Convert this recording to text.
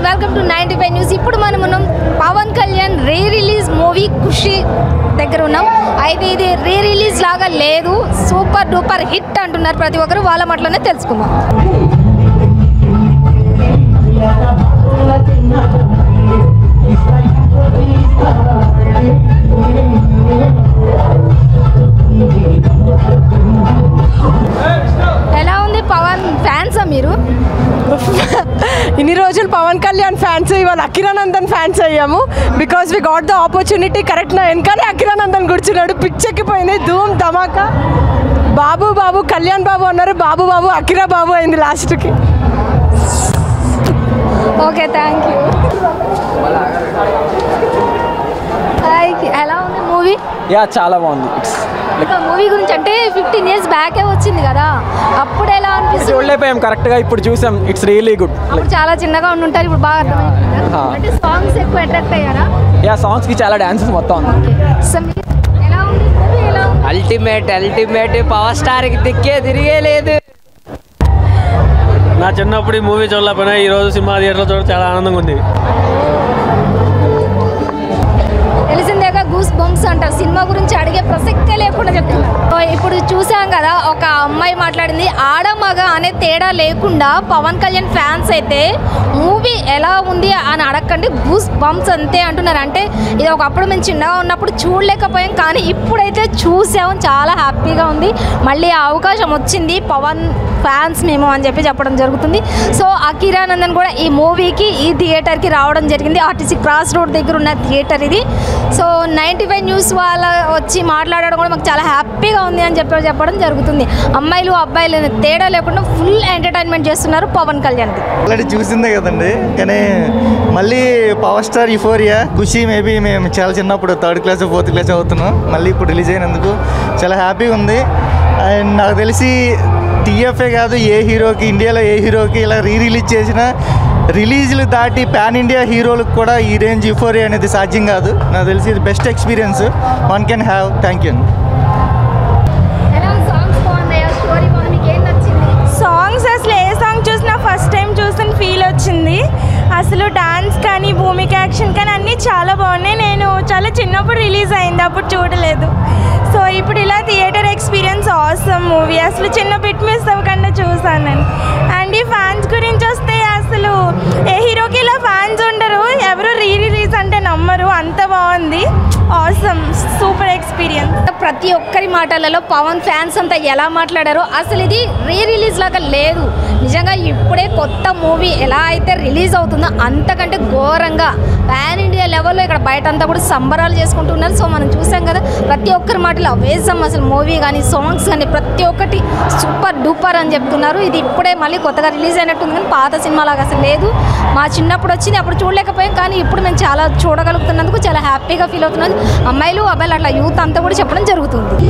Welcome to 95 news. ఇప్పుడు మనం Pawan Kalyan re release movie Kushi దగ్గర ఉన్నాం. అయితే ఇది రీ రిలీజ్ లాగా లేదు, సూపర్ డూపర్ హిట్ అంటున్నారు ప్రతి ఒక్కరు. వాళ్ళ మాటలోనే తెలుసుకుందాం. ఎలా ఉంది పవన్ ఫ్యాన్సా మీరు? ఇన్ని రోజులు పవన్ కళ్యాణ్ ఫ్యాన్స్, ఇవాళ అకిరానందన్ ఫ్యాన్స్ అయ్యాము. Because we got the opportunity. Correct నా వెనకానే అకిరానందన్ కూర్చున్నాడు. పిచ్చెక్కిపోయింది, ధూమ్ ధమాకా. బాబు బాబు కళ్యాణ్ బాబు అన్నారు, బాబు బాబు అకిరా బాబు అయింది లాస్ట్కి. Okay, thank you. ఎలా ఉంది మూవీ? చాలా బాగుంది. మూవీ గురించి అంటే 15 years బ్యాకే వచ్చింది కదా, అప్పుడు ఎలా అనిపిస్తుంది? చూడలేకపోయాం కరెక్ట్గా, ఇప్పుడు చూసాం. It's really good. అప్పుడు చాలా చిన్నగా ఉండుంటారు, ఇప్పుడు బాగా అర్థమైంది. అంటే సాంగ్స్ ఎక్కువ అట్రాక్ట్ అయ్యారా? సాంగ్స్కి చాలా డాన్సెస్ మొత్తం. ఎలా ఉంది మూవీ? ఎలా ఉంది? అల్టిమేట్ పవర్ స్టార్కి దిక్కే తిరిగే లేదు. నా చిన్నప్పుడు ఈ మూవీ చూడలేకపోయినా ఈరోజు సినిమా థియేటర్లో చూడడం చాలా ఆనందంగా ఉంది. తెలిసిందేగా గూస్ బంప్స్ అంటారు. సినిమా గురించి అడిగే ప్రసక్తే లేకుండా చెప్తున్నారు. ఇప్పుడు చూసాం కదా, ఒక అమ్మాయి మాట్లాడింది, ఆడ మగ అనే తేడా లేకుండా పవన్ కళ్యాణ్ ఫ్యాన్స్ అయితే మూవీ ఎలా ఉంది అని అడగండి, గూస్ బంప్స్ అంతే అంటున్నారు. అంటే ఇది ఒకప్పుడు మేము చిన్నగా ఉన్నప్పుడు చూడలేకపోయాం, కానీ ఇప్పుడైతే చూసాం, చాలా హ్యాపీగా ఉంది. మళ్ళీ ఆ అవకాశం వచ్చింది, పవన్ ఫ్యాన్స్ మేము అని చెప్పడం జరుగుతుంది. సో అకిరానందన్ కూడా ఈ మూవీకి ఈ థియేటర్కి రావడం జరిగింది. ఆర్టీసీ క్రాస్ రోడ్ దగ్గర ఉన్న థియేటర్ ఇది. సో 95 న్యూస్ వాళ్ళ వచ్చి మాట్లాడడం కూడా మాకు చాలా హ్యాపీగా ఉంది అని చెప్పడం జరుగుతుంది. అమ్మాయిలు అబ్బాయిలు తేడా లేకుండా ఫుల్ ఎంటర్టైన్మెంట్ చేస్తున్నారు పవన్ కళ్యాణ్. ఆల్రెడీ చూసిందే కదండి, కానీ మళ్ళీ పవర్ స్టార్ యుఫోరియా ఖుషి మేబీ మేము చాలా చిన్నప్పుడు 3rd class 4th class అవుతున్నాం. మళ్ళీ ఇప్పుడు రిలీజ్ అయినందుకు చాలా హ్యాపీగా ఉంది. అండ్ నాకు తెలిసి టీఎఫ్ఏ కాదు, ఏ హీరోకి, ఇండియాలో ఏ హీరోకి ఇలా రిలీజ్ చేసిన రిలీజ్లు దాటి పాన్ ఇండియా హీరోలకు కూడా ఈ రేంజ్ యుఫోరియా అనేది సాధ్యం కాదు. నాకు తెలిసి ఇది best experience one can have. Thank you. Songs అసలు ఏ సాంగ్ చూసినా ఫస్ట్ టైం చూసిన ఫీల్ వచ్చింది. అసలు డాన్స్ కానీ భూమిక యాక్షన్ కానీ అన్నీ చాలా బాగున్నాయి. నేను చాలా చిన్నప్పుడు రిలీజ్ అయింది, అప్పుడు చూడలేదు. సో ఇప్పుడు ఇలా థియేటర్ ఎక్స్పీరియన్స్ ఆసమ్ మూవీ. అసలు చిన్న బిట్ మిస్ అవ్వకుండా చూసాను నేను. అండ్ ఈ ఫ్యాన్స్ గురించి వస్తే అసలు ఏ హీరోకి ఇలా ఫ్యాన్స్ ఉండరు, ఎవరు రిలీజ్ అంటే నమ్మరు, అంత బాగుంది. Awesome, super experience. ప్రతి ఒక్కరి మాటలలో పవన్ ఫ్యాన్స్ అంతా ఎలా మాట్లాడారో, అసలు ఇది రీ రిలీజ్ లాగా లేదు. నిజంగా ఇప్పుడే కొత్త మూవీ ఎలా అయితే రిలీజ్ అవుతుందో అంతకంటే ఘోరంగా పాన్ ఇండియా లెవెల్లో ఇక్కడ బయట అంతా కూడా సంబరాలు చేసుకుంటున్నారు. సో మనం చూసాం కదా, ప్రతి ఒక్కరి మాటలు అవేసం. అసలు మూవీ కానీ సాంగ్స్ కానీ ప్రతి ఒక్కటి సూపర్ డూపర్ అని చెప్తున్నారు. ఇది ఇప్పుడే మళ్ళీ కొత్తగా రిలీజ్ అయినట్టుంది, కానీ పాత సినిమా లాగా అసలు లేదు. మా చిన్నప్పుడు వచ్చింది, అప్పుడు చూడలేకపోయాం, కానీ ఇప్పుడు మేము చాలా చూడగలుగుతున్నందుకు చాలా హ్యాపీగా ఫీల్ అవుతున్నాను. అమ్మాయిలు అబ్బాయిలు అట్లా యూత్ అంతా కూడా చెప్పడం జరుగుతుంది.